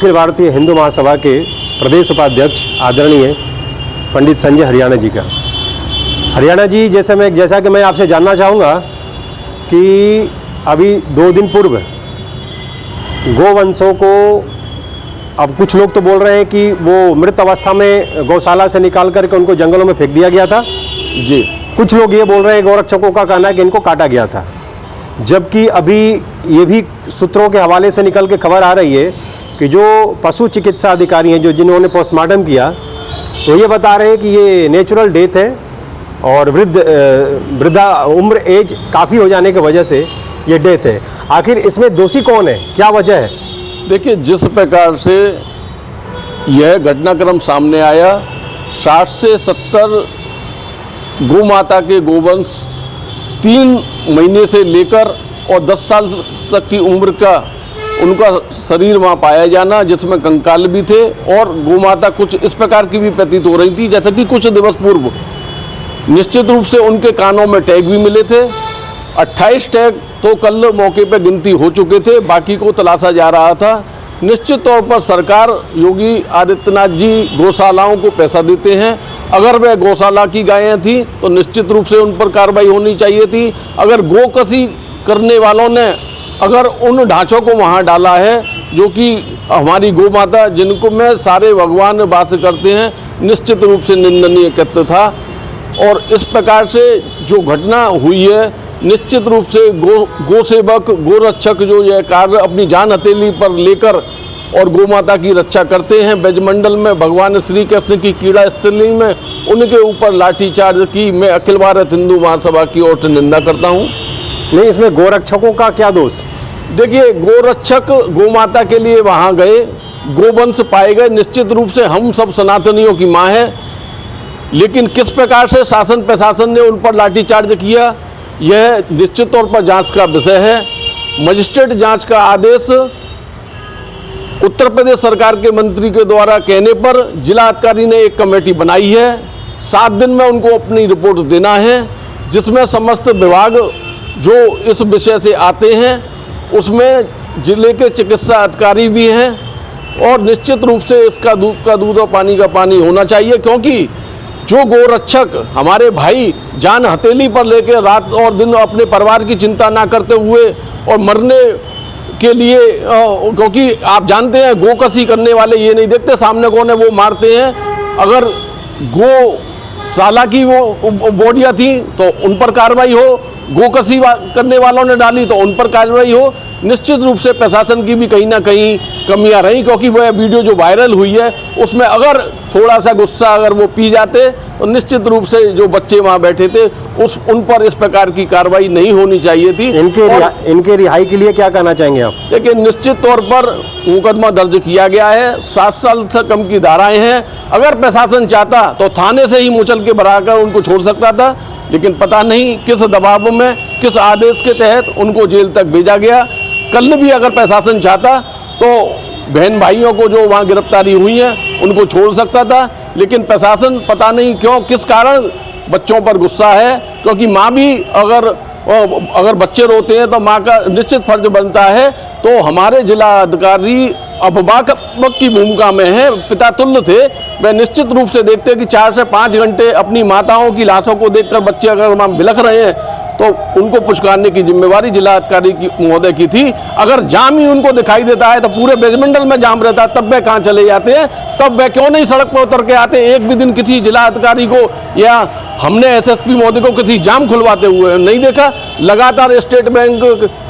अखिल भारतीय हिंदू महासभा के प्रदेश उपाध्यक्ष आदरणीय पंडित संजय हरियाणा जी का। हरियाणा जी, जैसा कि मैं आपसे जानना चाहूँगा कि अभी 2 दिन पूर्व गोवंशों को, अब कुछ लोग तो बोल रहे हैं कि वो मृत अवस्था में गौशाला से निकाल करके उनको जंगलों में फेंक दिया गया था जी। कुछ लोग ये बोल रहे हैं, गौरक्षकों का कहना है कि इनको काटा गया था, जबकि अभी ये भी सूत्रों के हवाले से निकल के खबर आ रही है कि जो पशु चिकित्सा अधिकारी हैं, जिन्होंने पोस्टमार्टम किया, तो ये बता रहे हैं कि ये नेचुरल डेथ है और वृद्धा उम्र एज काफ़ी हो जाने की वजह से ये डेथ है। आखिर इसमें दोषी कौन है, क्या वजह है? देखिए, जिस प्रकार से यह घटनाक्रम सामने आया, 60 से 70 गौ माता के गोवंश 3 महीने से लेकर और 10 साल तक की उम्र का उनका शरीर वहाँ पाया जाना, जिसमें कंकाल भी थे, और गोमाता कुछ इस प्रकार की भी प्रतीत हो रही थी जैसे कि कुछ दिवस पूर्व निश्चित रूप से उनके कानों में टैग भी मिले थे। 28 टैग तो कल मौके पर गिनती हो चुके थे, बाकी को तलाशा जा रहा था। निश्चित तौर पर सरकार योगी आदित्यनाथ जी गौशालाओं को पैसा देते हैं। अगर वह गौशाला की गायें थी तो निश्चित रूप से उन पर कार्रवाई होनी चाहिए थी। अगर गोकसी करने वालों ने अगर उन ढांचों को वहाँ डाला है जो कि हमारी गौ माता, जिनको में सारे भगवान वास करते हैं, निश्चित रूप से निंदनीय कृत्य था। और इस प्रकार से जो घटना हुई है, निश्चित रूप से गो सेवक, गोरक्षक जो यह कार्य अपनी जान हथेली पर लेकर और गौ माता की रक्षा करते हैं, ब्रजमंडल में भगवान श्री कृष्ण की क्रीड़ा स्थली में उनके ऊपर लाठीचार्ज की मैं अखिल भारत हिंदू महासभा की ओर से निंदा करता हूँ। नहीं, इसमें गोरक्षकों का क्या दोष? देखिए, गोरक्षक गौ माता के लिए वहाँ गए, गोवंश पाए गए, निश्चित रूप से हम सब सनातनियों की माँ है, लेकिन किस प्रकार से शासन प्रशासन ने उन पर लाठीचार्ज किया, यह निश्चित तौर पर जांच का विषय है। मजिस्ट्रेट जांच का आदेश उत्तर प्रदेश सरकार के मंत्री के द्वारा कहने पर जिला अधिकारी ने एक कमेटी बनाई है। 7 दिन में उनको अपनी रिपोर्ट देना है, जिसमें समस्त विभाग जो इस विषय से आते हैं, उसमें जिले के चिकित्सा अधिकारी भी हैं, और निश्चित रूप से इसका दूध का दूध और पानी का पानी होना चाहिए, क्योंकि जो गोरक्षक हमारे भाई जान हथेली पर लेकर रात और दिन अपने परिवार की चिंता ना करते हुए और मरने के लिए, क्योंकि आप जानते हैं गोकसी करने वाले ये नहीं देखते सामने कौन है, वो मारते हैं। अगर गौशाला की वो बॉडियाँ थी तो उन पर कार्रवाई हो, गोकसी करने वालों ने डाली तो उन पर कार्रवाई हो। निश्चित रूप से प्रशासन की भी कहीं ना कहीं कमियां रही, क्योंकि वह वीडियो जो वायरल हुई है उसमें अगर थोड़ा सा गुस्सा अगर वो पी जाते तो निश्चित रूप से जो बच्चे वहाँ बैठे थे उन पर इस प्रकार की कार्रवाई नहीं होनी चाहिए थी। इनके रिहाई के लिए क्या कहना चाहेंगे आप? देखिए, निश्चित तौर पर मुकदमा दर्ज किया गया है, 7 साल से कम की धाराएं हैं। अगर प्रशासन चाहता तो थाने से ही मुचल के भराकर उनको छोड़ सकता था, लेकिन पता नहीं किस दबाव में, किस आदेश के तहत उनको जेल तक भेजा गया। कल भी अगर प्रशासन चाहता तो बहन भाइयों को जो वहाँ गिरफ्तारी हुई हैं उनको छोड़ सकता था, लेकिन प्रशासन पता नहीं क्यों, किस कारण बच्चों पर गुस्सा है, क्योंकि माँ भी अगर बच्चे रोते हैं तो माँ का निश्चित फर्ज बनता है। तो हमारे जिला अधिकारी अभिभावक की भूमिका में है, पिता तुल्य थे, वे निश्चित रूप से देखते कि 4 से 5 घंटे अपनी माताओं की लाशों को देखकर बच्चे अगर वहाँ बिलख रहे हैं तो उनको पुचकारने की जिम्मेवारी जिला अधिकारी की महोदय की थी। अगर जाम ही उनको दिखाई देता है तो पूरे ब्रजमंडल में जाम रहता है, तब वे कहाँ चले जाते हैं? तब वे क्यों नहीं सड़क पर उतर के आते? एक भी दिन किसी जिला अधिकारी को या हमने एसएसपी महोदय को किसी जाम खुलवाते हुए नहीं देखा। लगातार स्टेट बैंक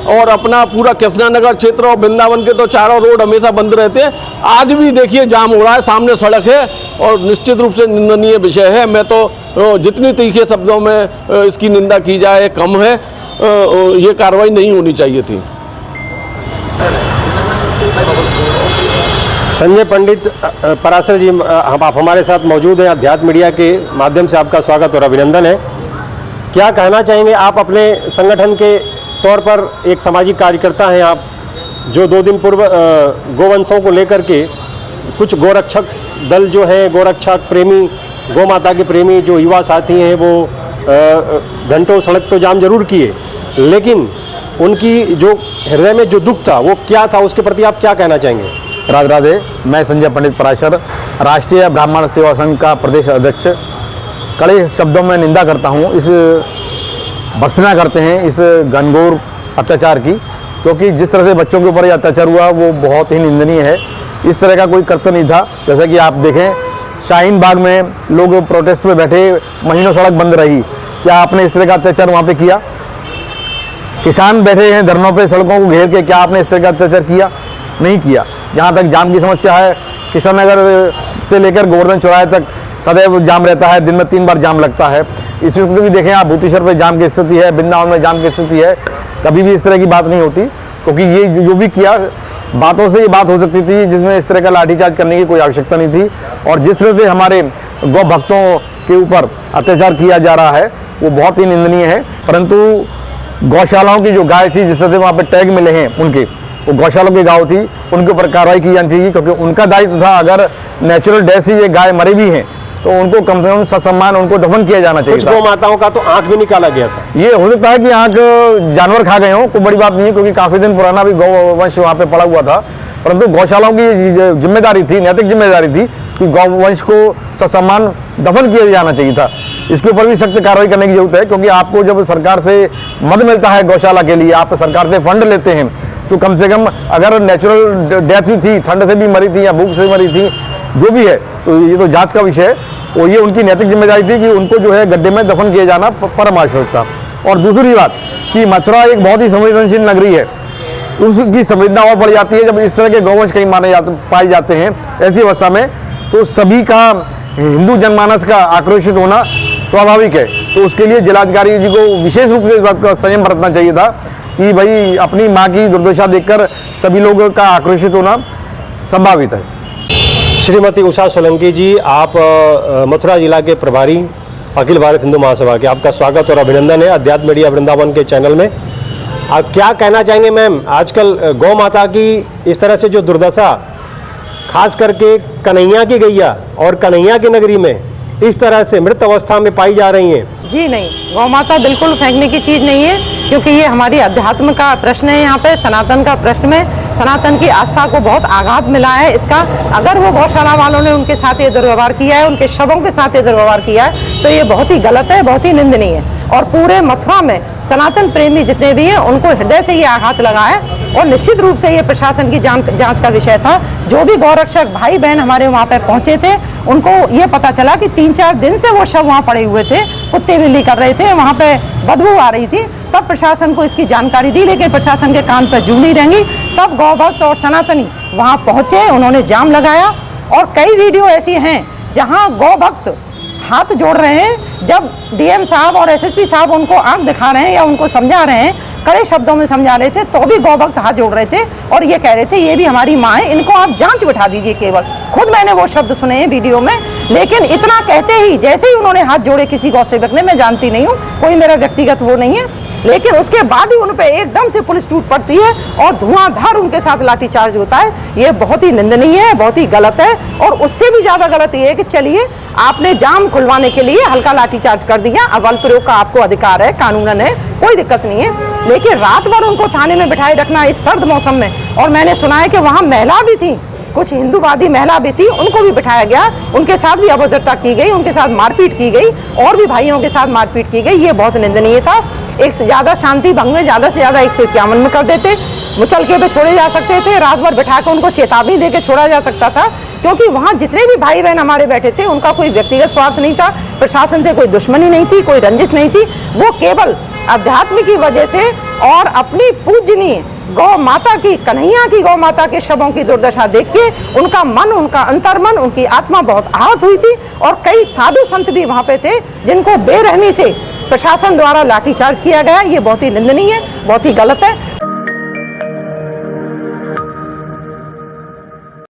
और अपना पूरा कृष्णानगर क्षेत्र और वृंदावन के तो चारों रोड हमेशा बंद रहते हैं। आज भी देखिए जाम हो रहा है, सामने सड़क है, और निश्चित रूप से निंदनीय विषय है। मैं तो जितनी तीखे शब्दों में इसकी निंदा की जाए कम है, ये कार्रवाई नहीं होनी चाहिए थी। संजय पंडित पराशर जी, आप हमारे साथ मौजूद हैं। अध्यात्म मीडिया के माध्यम से आपका स्वागत और अभिनंदन है। क्या कहना चाहेंगे आप अपने संगठन के तौर पर? एक सामाजिक कार्यकर्ता हैं आप, जो 2 दिन पूर्व गोवंशों को लेकर के कुछ गोरक्षक दल जो हैं, गोरक्षक प्रेमी, गौ माता के प्रेमी जो युवा साथी हैं, वो घंटों सड़क तो जाम जरूर किए, लेकिन उनकी जो हृदय में जो दुख था वो क्या था, उसके प्रति आप क्या कहना चाहेंगे? राधे राधे। मैं संजय पंडित पराशर, राष्ट्रीय ब्राह्मण सेवा संघ का प्रदेश अध्यक्ष, कड़े शब्दों में निंदा करता हूँ इस भर्त्सना करते हैं इस घनघोर अत्याचार की, क्योंकि जिस तरह से बच्चों के ऊपर ये अत्याचार हुआ वो बहुत ही निंदनीय है। इस तरह का कोई कर्तव्य नहीं था। जैसा कि आप देखें, शाहीन बाग में लोग प्रोटेस्ट में बैठे, महीनों सड़क बंद रही, क्या आपने इस तरह का अत्याचार वहाँ पे किया? किसान बैठे हैं धरनों पे, सड़कों को घेर के, क्या आपने इस तरह का अत्याचार किया? नहीं किया। जहाँ तक जाम की समस्या है, किशन नगर से लेकर गोवर्धन चौराहे तक सदैव जाम रहता है, दिन में 3 बार जाम लगता है। इस वक्त भी देखें आप, भूतेश्वर पे जाम की स्थिति है, वृंदावन में जाम की स्थिति है। कभी भी इस तरह की बात नहीं होती, क्योंकि ये जो भी किया, बातों से ये बात हो सकती थी जिसमें इस तरह का लाठीचार्ज करने की कोई आवश्यकता नहीं थी। और जिस तरह से हमारे गौ भक्तों के ऊपर अत्याचार किया जा रहा है वो बहुत ही निंदनीय है। परंतु गौशालाओं की जो गाय थी, जिस तरह से वहाँ पर टैग मिले हैं उनके, वो गौशालों की गाय थी, उनके ऊपर कार्रवाई की जानी चाहिए, क्योंकि उनका दायित्व था। अगर नेचुरल डेथ से ये गाय मरी भी हैं तो उनको कम से कम ससम्मान उनको दफन किया जाना चाहिए। कुछ गौ माताओं का तो आंख भी निकाला गया था। ये हो सकता है कि आंख जानवर खा गए हों, कोई बड़ी बात नहीं है, क्योंकि काफ़ी दिन पुराना भी गौवंश वहाँ पे पड़ा हुआ था। परंतु गौशालाओं की जिम्मेदारी थी, नैतिक जिम्मेदारी थी कि गौवंश को ससम्मान दफन किया जाना चाहिए था। इसके ऊपर भी सख्त कार्रवाई करने की जरूरत है, क्योंकि आपको जब सरकार से मद मिलता है गौशाला के लिए, आप सरकार से फंड लेते हैं, तो कम से कम अगर नेचुरल डेथ भी थी, ठंड से भी मरी थी या भूख से मरी थी, जो भी है, तो ये तो जांच का विषय है। और ये उनकी नैतिक जिम्मेदारी थी कि उनको जो है गड्ढे में दफन किया जाना परम आवश्यक था। और दूसरी बात कि मथुरा एक बहुत ही संवेदनशील नगरी है, उसकी संवेदना और बढ़ जाती है जब इस तरह के गौवंश कहीं पाए जाते हैं। ऐसी अवस्था में तो सभी का, हिंदू जनमानस का आक्रोशित होना स्वाभाविक है। तो उसके लिए जिलाधिकारी जी को विशेष रूप से इस बात का संयम बरतना चाहिए था कि भाई अपनी माँ की दुर्दशा देखकर सभी लोगों का आक्रोशित होना संभावित है। श्रीमती उषा सोलंकी जी, आप मथुरा जिला के प्रभारी अखिल भारत हिंदू महासभा के, आपका स्वागत और अभिनंदन है अध्यात्म मीडिया वृंदावन के चैनल में। आप क्या कहना चाहेंगे मैम, आजकल गौ माता की इस तरह से जो दुर्दशा, खास करके कन्हैया की गैया और कन्हैया की नगरी में इस तरह से मृत अवस्था में पाई जा रही हैं? जी नहीं, गौ माता बिल्कुल फेंकने की चीज़ नहीं है, क्योंकि ये हमारी अध्यात्म का प्रश्न है। यहाँ पे सनातन का प्रश्न में सनातन की आस्था को बहुत आघात मिला है इसका। अगर वो गौशाला वालों ने उनके साथ ये दुर्व्यवहार किया है, उनके शवों के साथ ये दुर्व्यवहार किया है, तो ये बहुत ही गलत है, बहुत ही निंदनीय है। और पूरे मथुरा में सनातन प्रेमी जितने भी हैं उनको हृदय से ये आघात लगा है। और निश्चित रूप से ये प्रशासन की जांच का विषय था। जो भी गौरक्षक भाई बहन हमारे वहाँ पे पहुँचे थे, उनको ये पता चला कि 3-4 दिन से वो शव वहाँ पड़े हुए थे, कुत्ते बिल्ली कर रहे थे, वहाँ पे बदबू आ रही थी। तब प्रशासन को इसकी जानकारी दी, लेकिन प्रशासन के कान पर जू नहीं रहेंगी। तब गौभक्त और सनातनी वहाँ पहुँचे, उन्होंने जाम लगाया। और कई वीडियो ऐसी हैं जहाँ गौभक्त हाथ जोड़ रहे हैं, जब डीएम साहब और एसएसपी साहब उनको आंख दिखा रहे हैं या उनको समझा रहे हैं, कड़े शब्दों में समझा रहे थे, तो भी गौभक्त हाथ जोड़ रहे थे और ये कह रहे थे ये भी हमारी माँ है, इनको आप जांच बिठा दीजिए। केवल खुद मैंने वो शब्द सुने हैं वीडियो में। लेकिन इतना कहते ही जैसे ही उन्होंने हाथ जोड़े किसी गौसेवक ने, मैं जानती नहीं हूँ, कोई मेरा व्यक्तिगत वो नहीं है, लेकिन उसके बाद ही उन पे एकदम से पुलिस टूट पड़ती है और धुआंधार उनके साथ लाठीचार्ज होता है। ये बहुत ही निंदनीय है, बहुत ही गलत है। और उससे भी ज़्यादा गलत ये है कि चलिए आपने जाम खुलवाने के लिए हल्का लाठीचार्ज कर दिया, बल प्रयोग का आपको अधिकार है, कानूनन है, कोई दिक्कत नहीं है, लेकिन रात भर उनको थाने में बिठाए रखना इस सर्द मौसम में। और मैंने सुना है कि वहाँ महिला भी थी, कुछ हिंदूवादी महिला भी थी, उनको भी बिठाया गया, उनके साथ भी अभद्रता की गई, उनके साथ मारपीट की गई और भी भाइयों के साथ मारपीट की गई। ये बहुत निंदनीय था। एक से ज़्यादा शांति भंग में ज़्यादा से ज़्यादा 151 में कर देते, मुचलके पे छोड़े जा सकते थे, रात भर बिठा कर उनको चेतावनी दे के छोड़ा जा सकता था, क्योंकि वहाँ जितने भी भाई बहन हमारे बैठे थे उनका कोई व्यक्तिगत स्वार्थ नहीं था, प्रशासन से कोई दुश्मनी नहीं थी, कोई रंजिश नहीं थी। वो केवल अध्यात्म की वजह से और अपनी पूजनीय गौ माता की, कन्हैया की गौ माता के शवों की दुर्दशा देख के उनका मन, उनका अंतर्मन, उनकी आत्मा बहुत आहत हुई थी। और कई साधु संत भी वहाँ पे थे जिनको बेरहमी से प्रशासन द्वारा लाठीचार्ज किया गया। ये बहुत ही निंदनीय है, बहुत ही गलत है।